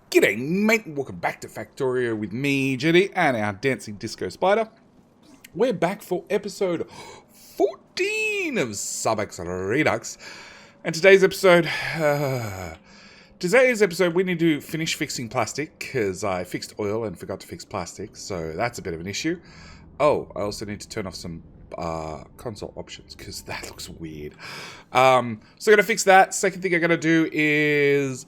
G'day mate, welcome back to Factorio with me, JD, and our dancing disco spider. We're back for episode 14 of SubX Redux. And today's episode, we need to finish fixing plastic, because I fixed oil and forgot to fix plastic, so that's a bit of an issue. Oh, I also need to turn off some console options, because that looks weird. So I'm going to fix that. Second thing I'm going to do is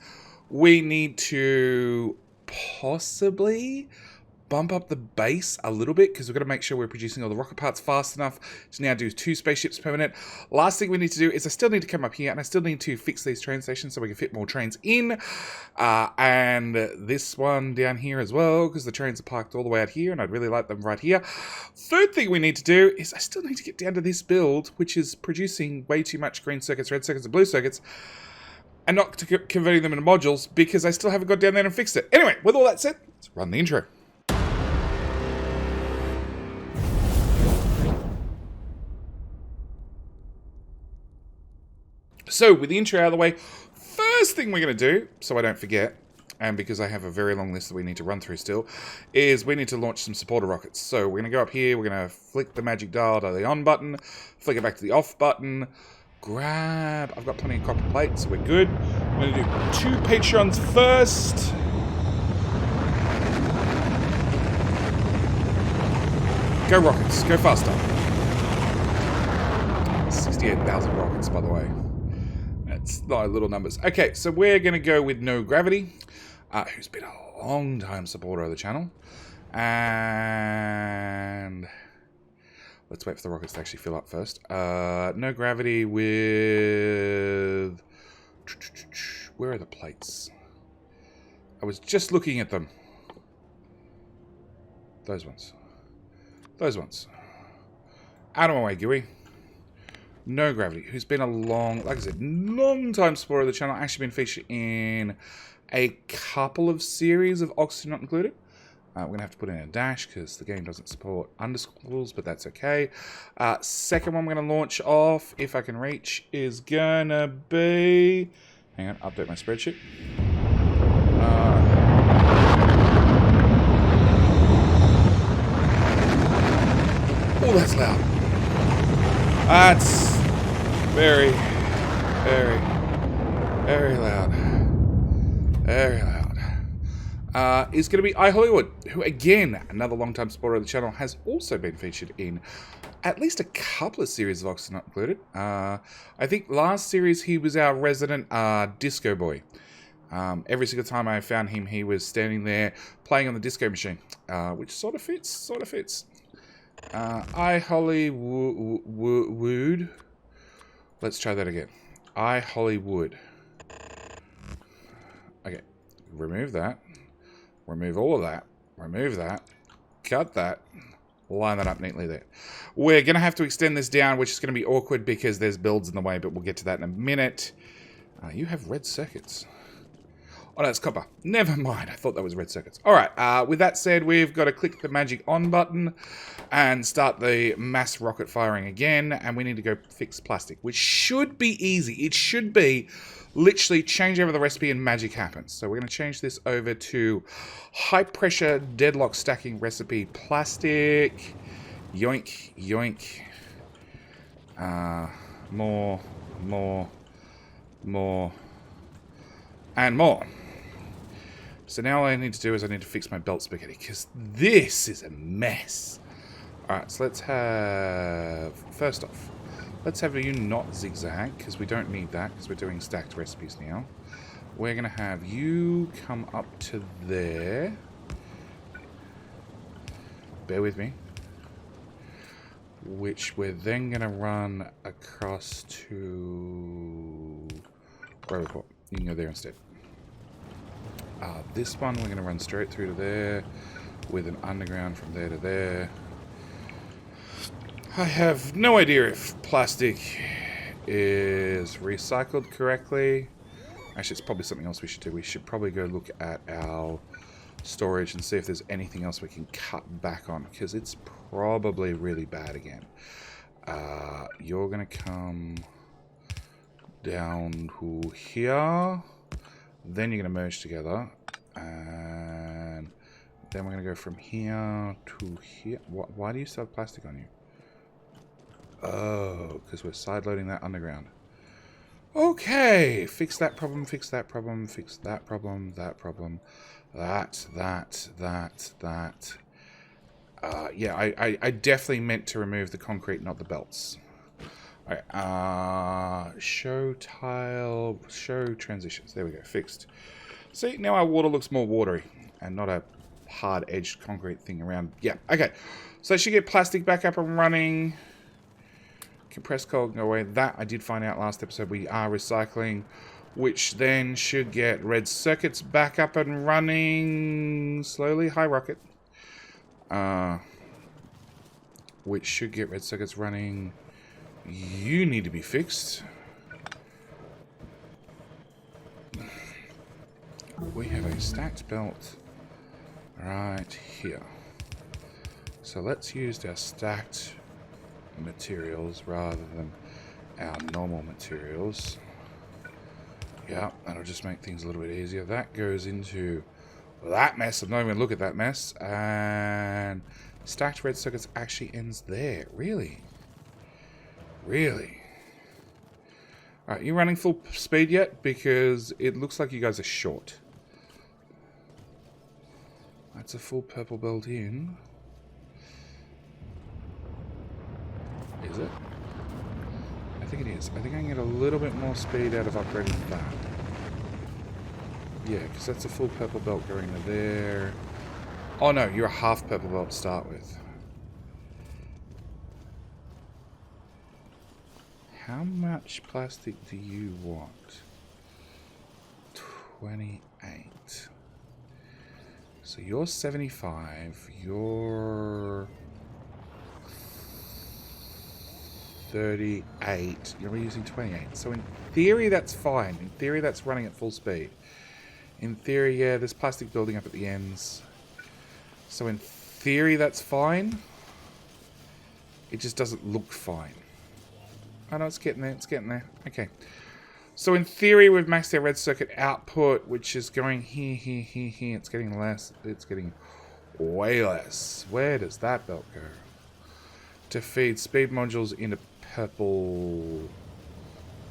we need to possibly bump up the base a little bit because we've got to make sure we're producing all the rocket parts fast enough to now do 2 spaceships per minute. Last thing we need to do is I still need to come up here and I still need to fix these train stations so we can fit more trains in. And this one down here as well because the trains are parked all the way out here and I'd really like them right here. Third thing we need to do is I still need to get down to this build which is producing way too much green circuits, red circuits and blue circuits. And not converting them into modules because I still haven't got down there and fixed it. Anyway, with all that said, let's run the intro. So, with the intro out of the way, first thing we're going to do, so I don't forget, and because I have a very long list that we need to run through still, is we need to launch some supporter rockets. So, we're going to go up here, we're going to flick the magic dial to the on button, flick it back to the off button, grab, I've got plenty of copper plates, so we're good. I'm going to do 2 Patrons first. Go rockets, go faster. 68,000 rockets, by the way. That's not little numbers. Okay, so we're going to go with No Gravity, who's been a long time supporter of the channel. And let's wait for the rockets to actually fill up first. No Gravity with... Where are the plates? I was just looking at them. Those ones. Those ones. Out of my way, Gooey. No Gravity, who's been a long, like I said, long time supporter of the channel. Actually been featured in a couple of series of Oxygen Not Included. We're going to have to put in a dash because the game doesn't support underscores, but that's okay. Second one we're going to launch off, if I can reach, is going to be... Hang on, update my spreadsheet. Oh, that's loud. That's very, very, very loud. Very loud. Is going to be iHollywood, who again, another long-time supporter of the channel, has also been featured in at least a couple of series of Oxygen Not Included. I think last series he was our resident disco boy. Every single time I found him, he was standing there playing on the disco machine, which sort of fits, iHollywood. Let's try that again. iHollywood. Okay, remove that. Remove all of that. Remove that. Cut that. Line that up neatly there. We're going to have to extend this down, which is going to be awkward because there's builds in the way, but we'll get to that in a minute. You have red circuits. Oh, no, it's copper. Never mind. I thought that was red circuits. All right. With that said, we've got to click the magic on button and start the mass rocket firing again. And we need to go fix plastic, which should be easy. It should be literally change over the recipe and magic happens. So we're going to change this over to high pressure deadlock stacking recipe plastic. Yoink, yoink. More, and more. So now all I need to do is I need to fix my belt spaghetti because this is a mess. Alright, so let's have... First off, let's have you not zigzag because we don't need that because we're doing stacked recipes now. We're going to have you come up to there. Bear with me. Which we're then going to run across to... Roboport. You can go there instead. This one we're going to run straight through to there with an underground from there to there. I have no idea if plastic is recycled correctly. Actually, it's probably something else we should do. We should probably go look at our storage and see if there's anything else we can cut back on because it's probably really bad again. You're going to come down to here. Then you're going to merge together. And then we're going to go from here to here. Why do you still have plastic on you? Oh, because we're side-loading that underground. Okay, fix that problem, fix that problem, fix that problem, that problem, that. Yeah, I definitely meant to remove the concrete, not the belts. Alright, show tile, show transitions. There we go, fixed. See, now our water looks more watery and not a hard-edged concrete thing around. Yeah, okay. So I should get plastic back up and running. Compressed coal can go away. That I did find out last episode we are recycling, which then should get red circuits back up and running slowly. Hi, Rocket. Which should get red circuits running. You need to be fixed. We have a stacked belt right here. So let's use our stacked materials rather than our normal materials. Yeah, that'll just make things a little bit easier. That goes into that mess. I'm not even going to look at that mess. And stacked red circuits actually ends there. Really? Really? Alright, you running full speed yet? Because it looks like you guys are short. That's a full purple belt in. Is it? I think it is. I think I can get a little bit more speed out of upgrading that. Yeah, because that's a full purple belt going to there. Oh no, you're a half purple belt to start with. How much plastic do you want? 28. So you're 75. You're 38. You're using 28. So in theory, that's fine. In theory, that's running at full speed. In theory, yeah, there's plastic building up at the ends. So in theory, that's fine. It just doesn't look fine. Oh no, it's getting there. It's getting there. Okay. So in theory, we've maxed our red circuit output, which is going here, here, here, here. It's getting less. It's getting way less. Where does that belt go? To feed speed modules into purple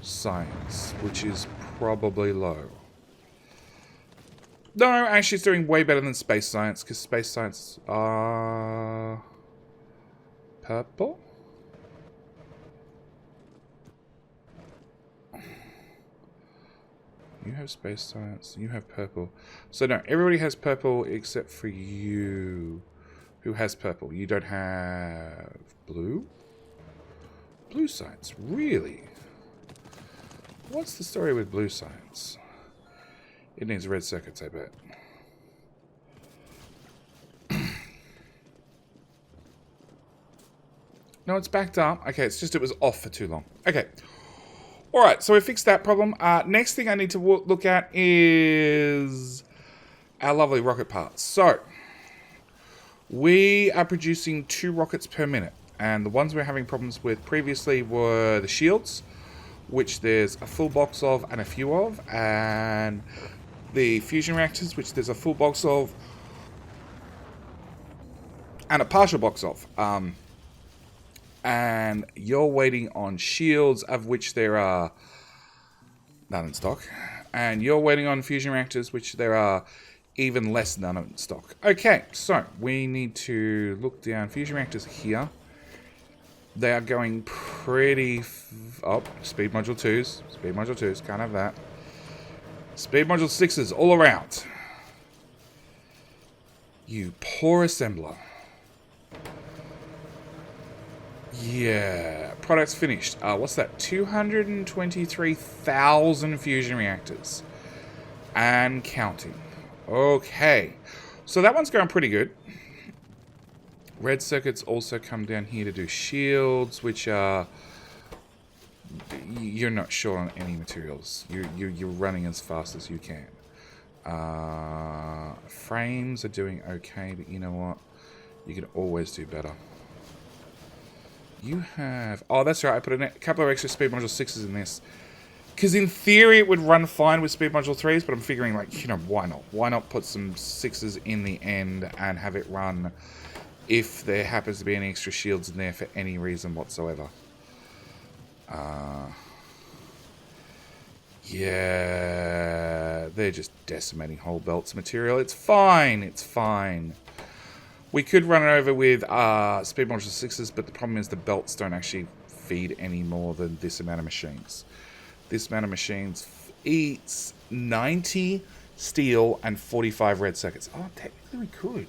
science, which is probably low. No, actually it's doing way better than space science, because space science are purple? You have space science, you have purple. So no, everybody has purple except for you. Who has purple? You don't have blue? Blue science, really? What's the story with blue science? It needs red circuits, I bet. No, it's backed up. Okay, it's just it was off for too long. Okay. Alright, so we fixed that problem. Next thing I need to look at is our lovely rocket parts. So, we are producing 2 rockets per minute. And the ones we were having problems with previously were the shields, which there's a full box of and a few of. And the fusion reactors, which there's a full box of and a partial box of. And you're waiting on shields, of which there are none in stock. And you're waiting on fusion reactors, which there are even less none in stock. Okay, so we need to look down. Fusion reactors here. They are going pretty... oh, speed module 2s. Speed module 2s, can't have that. Speed module 6s all around. You poor assembler. Yeah, product's finished. What's that? 223,000 fusion reactors. And counting. Okay. So that one's going pretty good. Red circuits also come down here to do shields, which are... you're not short on any materials. You're running as fast as you can. Frames are doing okay, but you know what? You can always do better. You have... oh, that's right. I put a couple of extra speed module 6s in this. Because in theory, it would run fine with speed module 3s, but I'm figuring, like, you know, why not? Why not put some 6s in the end and have it run if there happens to be any extra shields in there for any reason whatsoever? Yeah, they're just decimating whole belts of material. It's fine, it's fine. We could run it over with speed module 6s, but the problem is the belts don't actually feed any more than this amount of machines. This amount of machines eats 90 steel and 45 red circuits. Oh, technically we could.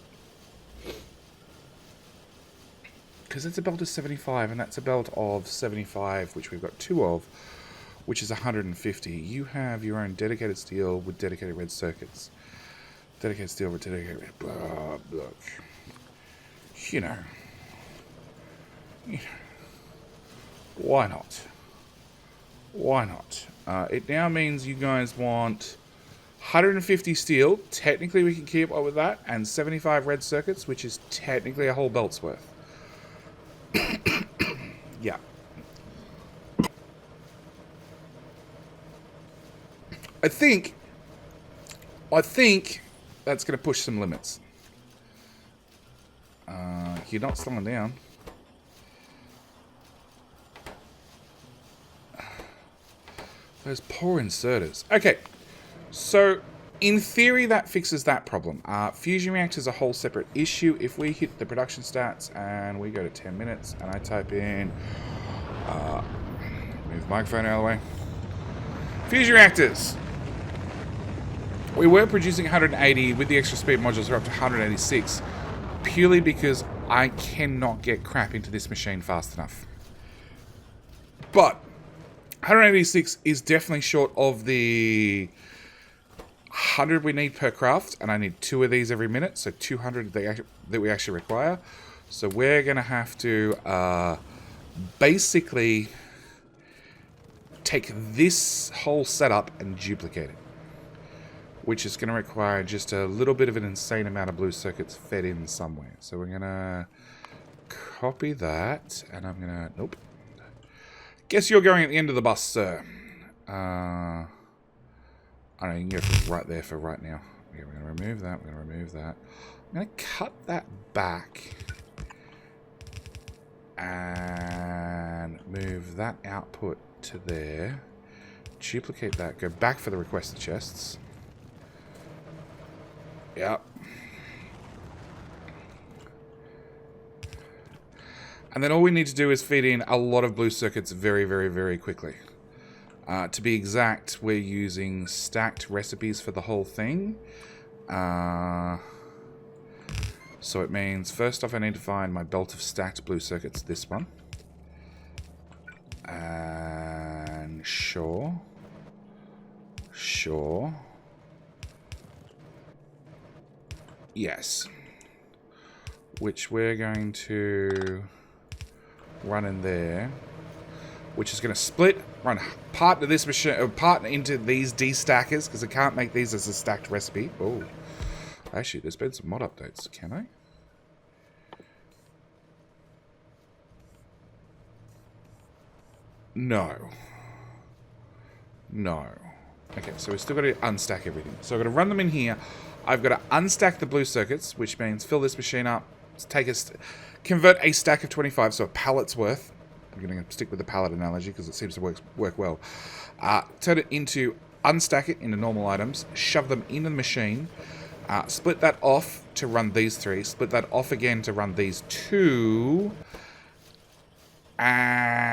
Because it's a belt of 75, and that's a belt of 75, which we've got 2 of, which is 150. You have your own dedicated steel with dedicated red circuits. Dedicated steel with dedicated red. Blah, blah. You know. Why not? Why not? It now means you guys want 150 steel. Technically, we can keep up with that. And 75 red circuits, which is technically a whole belt's worth. Yeah. I think that's going to push some limits. You're not slowing down. Those poor inserters. Okay, so in theory that fixes that problem. Fusion reactor is a whole separate issue. If we hit the production stats and we go to 10 minutes and I type in... move the microphone out of the way. Fusion reactors. We were producing 180 with the extra speed modules. We're up to 186 purely because I cannot get crap into this machine fast enough. But 186 is definitely short of the 100 we need per craft, and I need 2 of these every minute, so 200 that we actually require. So we're going to have to basically take this whole setup and duplicate it, which is going to require just a little bit of an insane amount of blue circuits fed in somewhere. So we're going to copy that, and I'm going to... Nope. Guess you're going at the end of the bus, sir. I don't know, you can go from right there for right now. Okay, we're going to remove that, we're going to remove that. I'm going to cut that back. And move that output to there. Duplicate that, go back for the requested chests. Yep. And then all we need to do is feed in a lot of blue circuits very, very, very quickly. To be exact, we're using stacked recipes for the whole thing. So it means, first off, I need to find my belt of stacked blue circuits, this one. And sure. Sure. Yes. Which we're going to run in there. Which is going to split, run part to this machine, part into these destackers, because I can't make these as a stacked recipe. Oh, actually, there's been some mod updates. Can I? No. No. Okay, so we've still got to unstack everything. So I've got to run them in here. I've got to unstack the blue circuits, which means fill this machine up, convert a stack of 25, so a pallet's worth. I'm going to stick with the pallet analogy because it seems to work well. Turn it into, unstack it into normal items, shove them into the machine, split that off to run these 3, split that off again to run these 2, and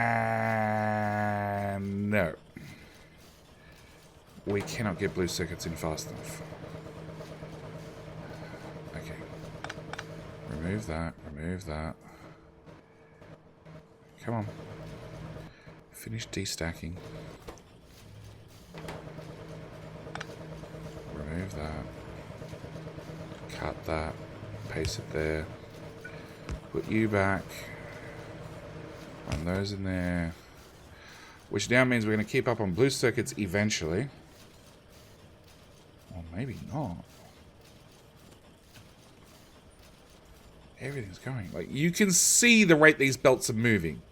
no. We cannot get blue circuits in fast enough. Okay. Remove that, remove that. Come on. Finish destacking. Remove that. Cut that. Paste it there. Put you back. Run those in there. Which now means we're going to keep up on blue circuits eventually. Or maybe not. Everything's going. Like, you can see the rate these belts are moving.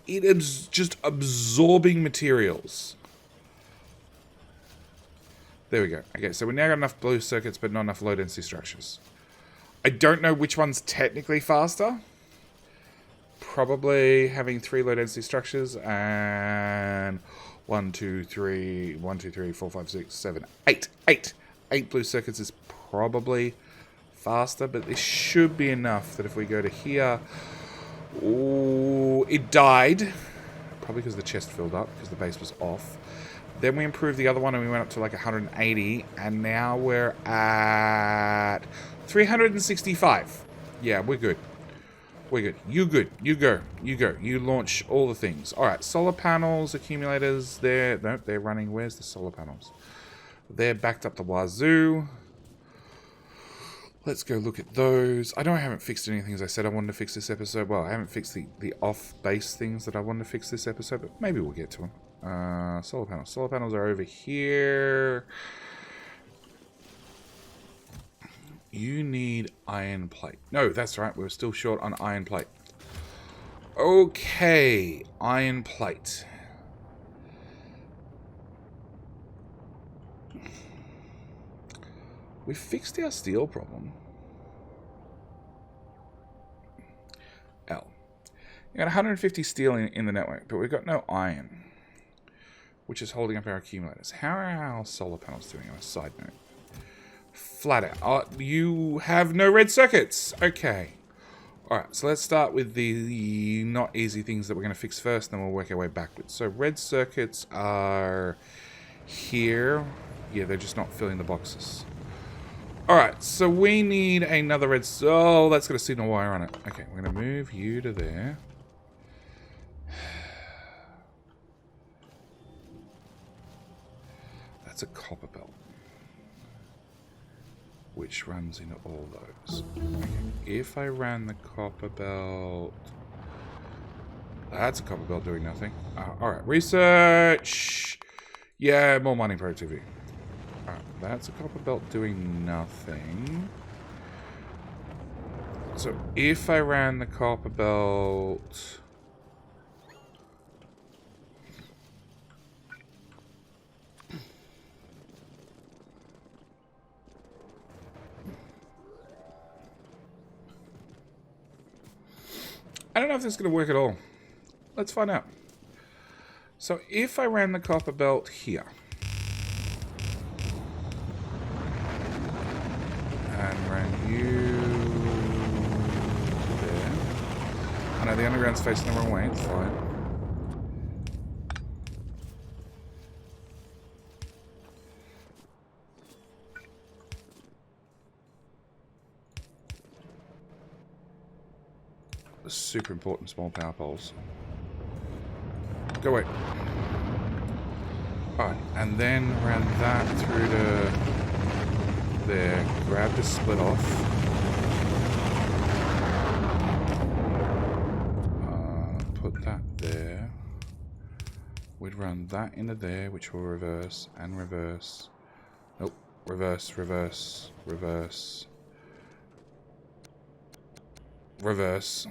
It is just absorbing materials. There we go. Okay, so we now got enough blue circuits, but not enough low density structures. I don't know which one's technically faster. Probably having 3 low density structures and 1, 2, 3, 1, 2, 3, 4, 5, 6, 7, 8. 8 blue circuits is probably faster, but this should be enough that if we go to here... Ooh, it died. Probably because the chest filled up, because the base was off. Then we improved the other one and we went up to like 180. And now we're at 365. Yeah, we're good. We're good. You good. You go. You go. You launch all the things. Alright, solar panels, accumulators, they're... Nope, they're running. Where's the solar panels? They're backed up the wazoo. Let's go look at those. I know I haven't fixed anything as I said I wanted to fix this episode. Well, I haven't fixed the off-base things that I wanted to fix this episode, but maybe we'll get to them. Solar panels. Solar panels are over here. You need iron plate. No, that's right. We're still short on iron plate. Okay. Iron plate. We fixed our steel problem. L. You got 150 steel in the network, but we've got no iron, which is holding up our accumulators. How are our solar panels doing on a side note? Flat out. Oh, you have no red circuits. Okay. Alright, so let's start with the not easy things that we're going to fix first, then we'll work our way backwards. So red circuits are here. Yeah, they're just not filling the boxes. Alright, so we need another red... Oh, that's got a signal wire on it. Okay, we're going to move you to there. That's a copper belt, which runs into all those. Okay, if I ran the copper belt... That's a copper belt doing nothing. Alright, research! Yeah, more mining productivity. That's a copper belt doing nothing. So if I ran the copper belt... I don't know if this is going to work at all. Let's find out. So if I ran the copper belt here... and ran you there. I know the underground's facing the wrong way, it's fine. The super important small power poles. Go away. Alright, and then ran that through to there, grab the split off. Put that there. We'd run that into there, which will reverse and reverse. Nope. Reverse, reverse, reverse. Reverse.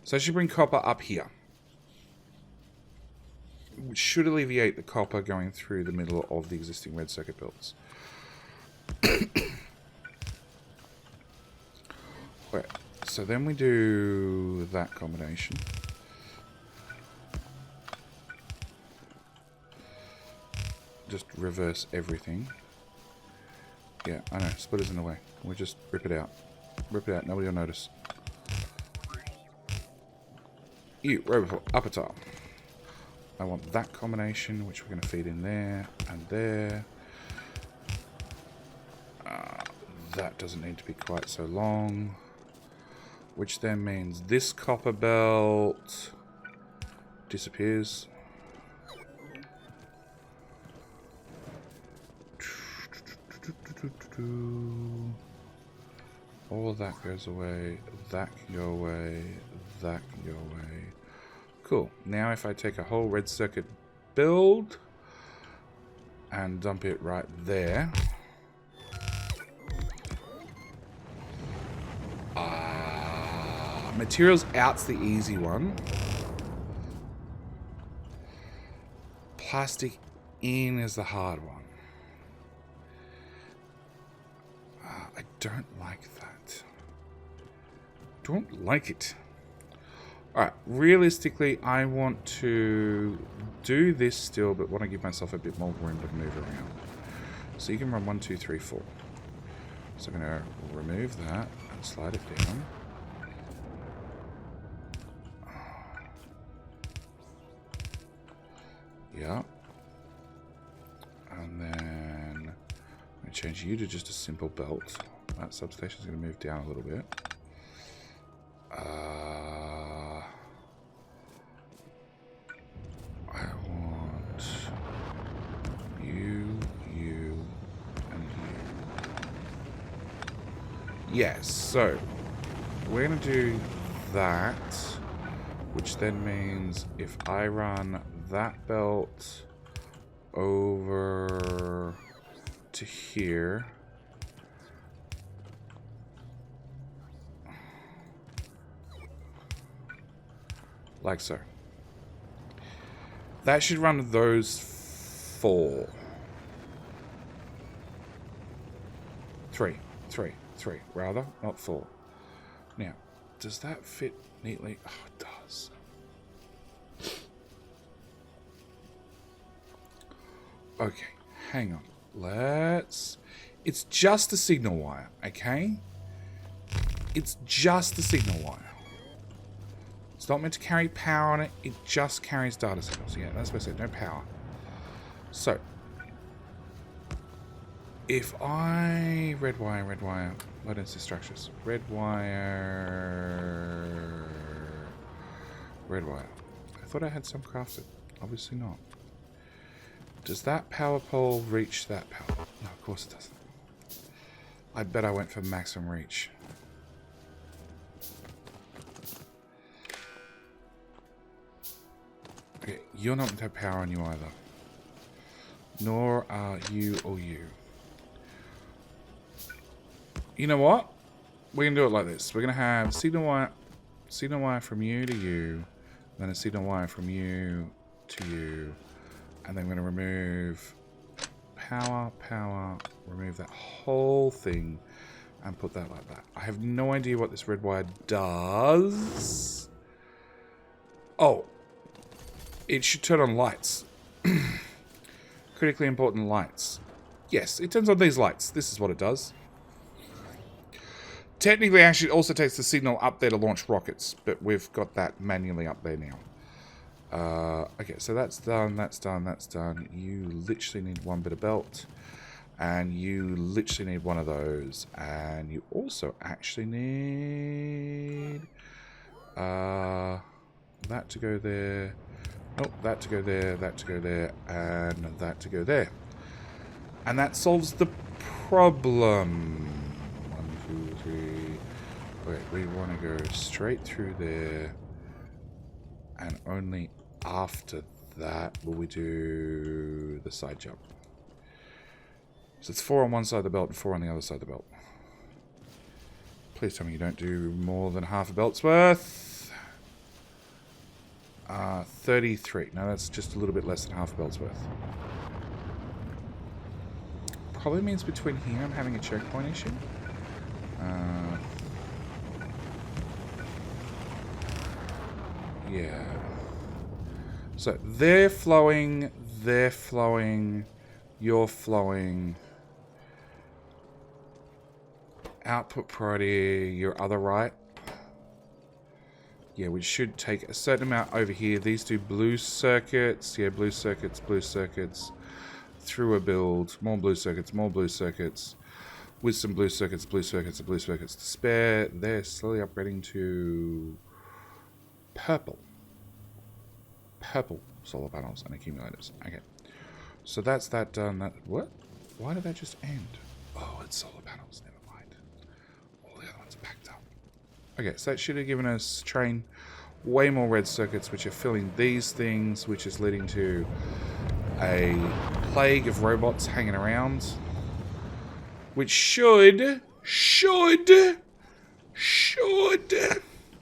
So I should bring copper up here, which should alleviate the copper going through the middle of the existing red circuit builds. Right, so then we do that combination. Just reverse everything. Yeah, I know, splitter's in the way. We'll just rip it out. Rip it out, nobody will notice. You, robot, upper tile. I want that combination, which we're going to feed in there and there. That doesn't need to be quite so long. Which then means this copper belt disappears. All of that goes away. That can go away. That can go away. Cool. Now if I take a whole red circuit build and dump it right there. Materials out's the easy one. Plastic in is the hard one. don't like that. Don't like it. Alright, realistically, I want to do this still, but want to give myself a bit more room to move around. So you can run 1, 2, 3, 4. So I'm going to remove that and slide it down. Yeah. And then I'm going to change you to just a simple belt. That substation is going to move down a little bit. I want you, and you. Yes, so we're going to do that, which then means if I run that belt over to here, like so. That should run those 4. 3, rather, not 4. Now, does that fit neatly? Oh, it does. Okay, hang on. It's just a signal wire, okay? It's just a signal wire. It's not meant to carry power on it. It just carries data signals. Yeah, that's what I said. No power. So, if I red wire, what is the structures? Red wire. I thought I had some crafted. Obviously not. Does that power pole reach that power? No, of course it doesn't. I bet I went for maximum reach. Okay, you're not going to have power on you either. Nor are you or you. You know what? We're going to do it like this. We're going to have signal wire from you to you, and then a signal wire from you to you, and then I'm going to remove power, remove that whole thing, and put that like that. I have no idea what this red wire does. Oh. It should turn on lights. Critically important lights. Yes, it turns on these lights. This is what it does. Technically, actually, it also takes the signal up there to launch rockets, but we've got that manually up there now. Okay, so that's done, that's done. You literally need one bit of belt, and you literally need one of those, and you also actually need that to go there. Nope, that to go there, that to go there, and that to go there. And that solves the problem. 1, 2, 3. Wait, we want to go straight through there. And only after that will we do the side jump. So it's 4 on one side of the belt and 4 on the other side of the belt. Please tell me you don't do more than half a belt's worth. 33. No, that's just a little bit less than half a belt's worth. Probably means between here I'm having a checkpoint issue. Yeah. So they're flowing, you're flowing. Output priority, your other right. Yeah, we should take a certain amount over here. These two blue circuits. Yeah, blue circuits. Through a build. More blue circuits. With some blue circuits to spare. They're slowly upgrading to purple. Purple solar panels and accumulators. Okay. So that's that done. What? Why did that just end? Oh, it's solar panels. Never mind. All the other ones are backed up. Okay, so that should have given us train way more red circuits, which are filling these things, which is leading to a plague of robots hanging around, which should.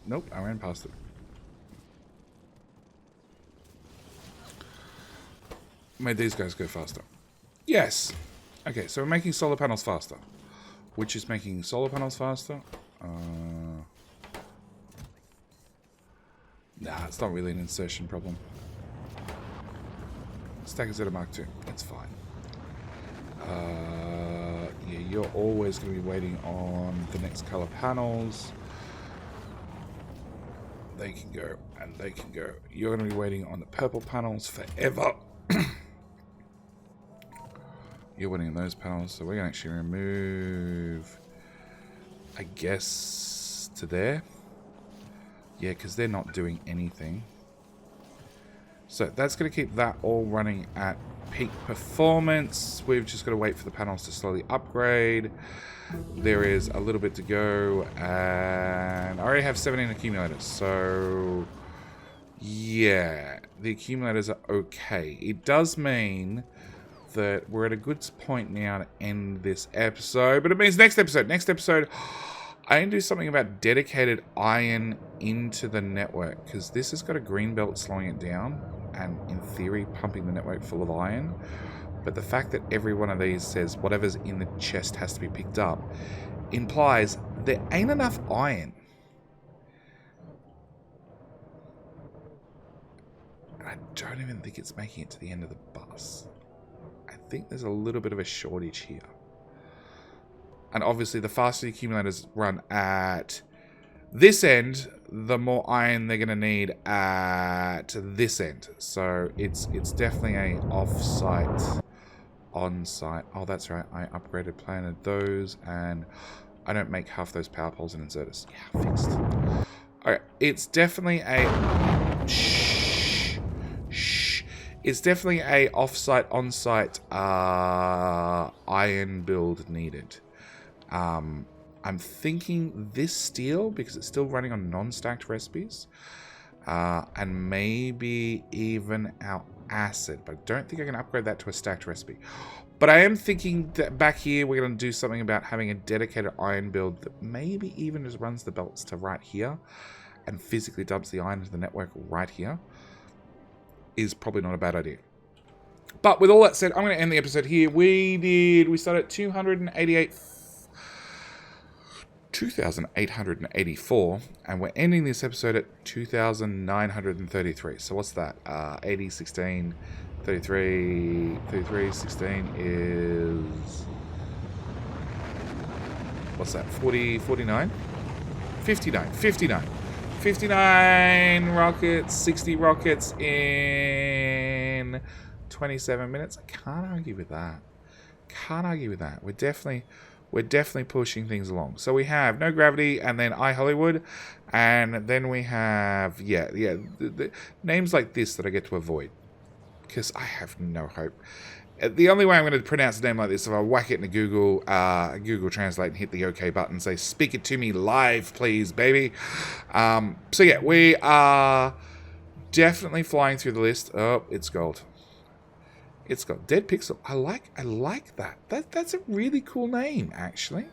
Nope, I ran past it. Made these guys go faster. Yes. Okay, so we're making solar panels faster. which is making solar panels faster. Nah, it's not really an insertion problem. Stack Z Mark II. It's fine. Yeah, you're always going to be waiting on the next color panels. They can go, and they can go. You're going to be waiting on the purple panels forever. You're waiting on those panels, so we're going to actually remove, I guess, to there. Yeah, because they're not doing anything. So that's going to keep that all running at peak performance. We've just got to wait for the panels to slowly upgrade. There is a little bit to go, and I already have 17 accumulators, so yeah, the accumulators are okay. It does mean that we're at a good point now to end this episode, but it means next episode, I need to do something about dedicated iron into the network, because this has got a green belt slowing it down, and in theory pumping the network full of iron. But the fact that every one of these says whatever's in the chest has to be picked up implies there ain't enough iron. I don't even think it's making it to the end of the bus. I think there's a little bit of a shortage here. And obviously the faster the accumulators run at this end, the more iron they're going to need at this end. So it's definitely a off-site, on-site. Oh, that's right. I upgraded, planted those, and I don't make half those power poles and inserters. Yeah, fixed. Alright, it's definitely a... Shh. It's definitely a off-site, on-site iron build needed. I'm thinking this steel, because it's still running on non-stacked recipes, and maybe even our acid, but I don't think I can upgrade that to a stacked recipe. But I am thinking that back here we're going to do something about having a dedicated iron build that maybe even just runs the belts to right here and physically dumps the iron into the network right here. Is probably not a bad idea. But with all that said, I'm going to end the episode here. We started at 2,884, and we're ending this episode at 2,933. So what's that? 80, 16, 33, 16 is... What's that? 40, 49? 59. 59 rockets, 60 rockets in 27 minutes. I can't argue with that. We're definitely pushing things along. So we have No Gravity, and then iHollywood, and then we have the names like this that I get to avoid because I have no hope. The only way I'm going to pronounce a name like this is if I whack it into Google Translate and hit the OK button and say, "Speak it to me live, please, baby." So yeah, we are definitely flying through the list. Oh, it's gold. It's got Dead Pixel. I like that. That's a really cool name, actually.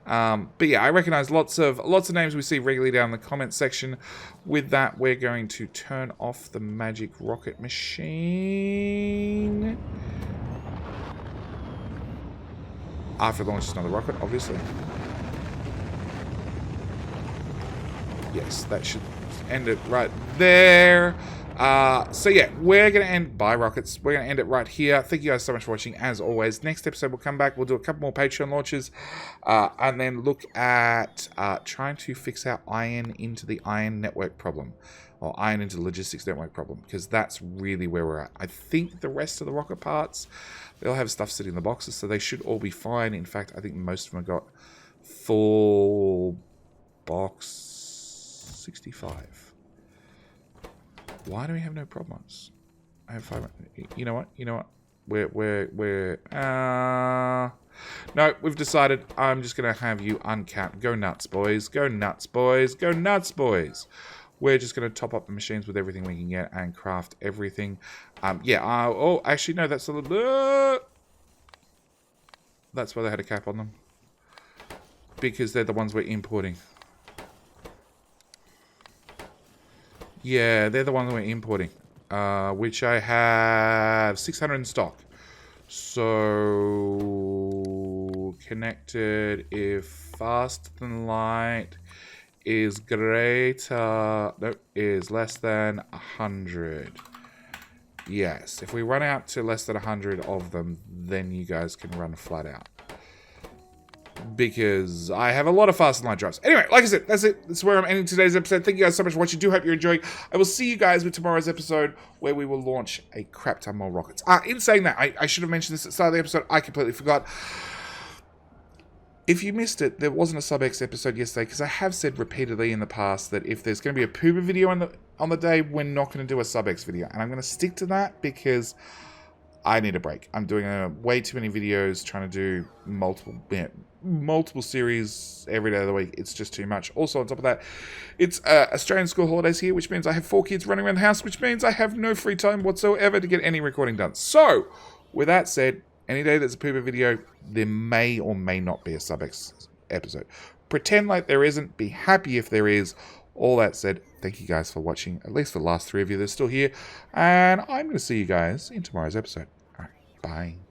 But yeah, I recognize lots of names we see regularly down in the comments section. With that, we're going to turn off the magic rocket machine. After it launches another rocket, obviously. Yes, that should end it right there. So yeah, we're going to end... Bye, rockets. We're going to end it right here. Thank you guys so much for watching, as always. Next episode, we'll come back. We'll do a couple more Patreon launches. And then look at trying to fix our iron into the iron network problem. Or iron into the logistics network problem. Because that's really where we're at. I think the rest of the rocket parts, they'll have stuff sitting in the boxes. So they should all be fine. In fact, I think most of them have got full box 65. Why do we have no problems? I have 5. You know what? No, we've decided I'm just going to have you uncapped. Go nuts, boys. Go nuts, boys. Go nuts, boys. We're just going to top up the machines with everything we can get and craft everything. Oh, actually, no, that's a little... That's why they had a cap on them. Because they're the ones we're importing. Yeah, they're the ones we're importing. Which I have 600 in stock. So... connected if faster than light is greater, no, is less than 100. Yes, if we run out to less than 100 of them, then you guys can run flat out. Because I have a lot of fast and light drives. Anyway, like I said, that's it. That's where I'm ending today's episode. Thank you guys so much for watching. Do hope you're enjoying. I will see you guys with tomorrow's episode where we will launch a crap ton more rockets. In saying that, I should have mentioned this at the start of the episode. I completely forgot. If you missed it, there wasn't a SubX episode yesterday because I have said repeatedly in the past that if there's going to be a Puma video on the day, we're not going to do a SubX video. And I'm going to stick to that because I need a break. I'm doing way too many videos, trying to do multiple series every day of the week. It's just too much. Also, on top of that, it's Australian school holidays here, which means I have 4 kids running around the house, which means I have no free time whatsoever to get any recording done. So, with that said, any day there's a Puma video, there may or may not be a SubX episode. Pretend like there isn't. Be happy if there is. All that said, thank you guys for watching. At least for the last 3 of you that are still here. And I'm going to see you guys in tomorrow's episode. All right, bye.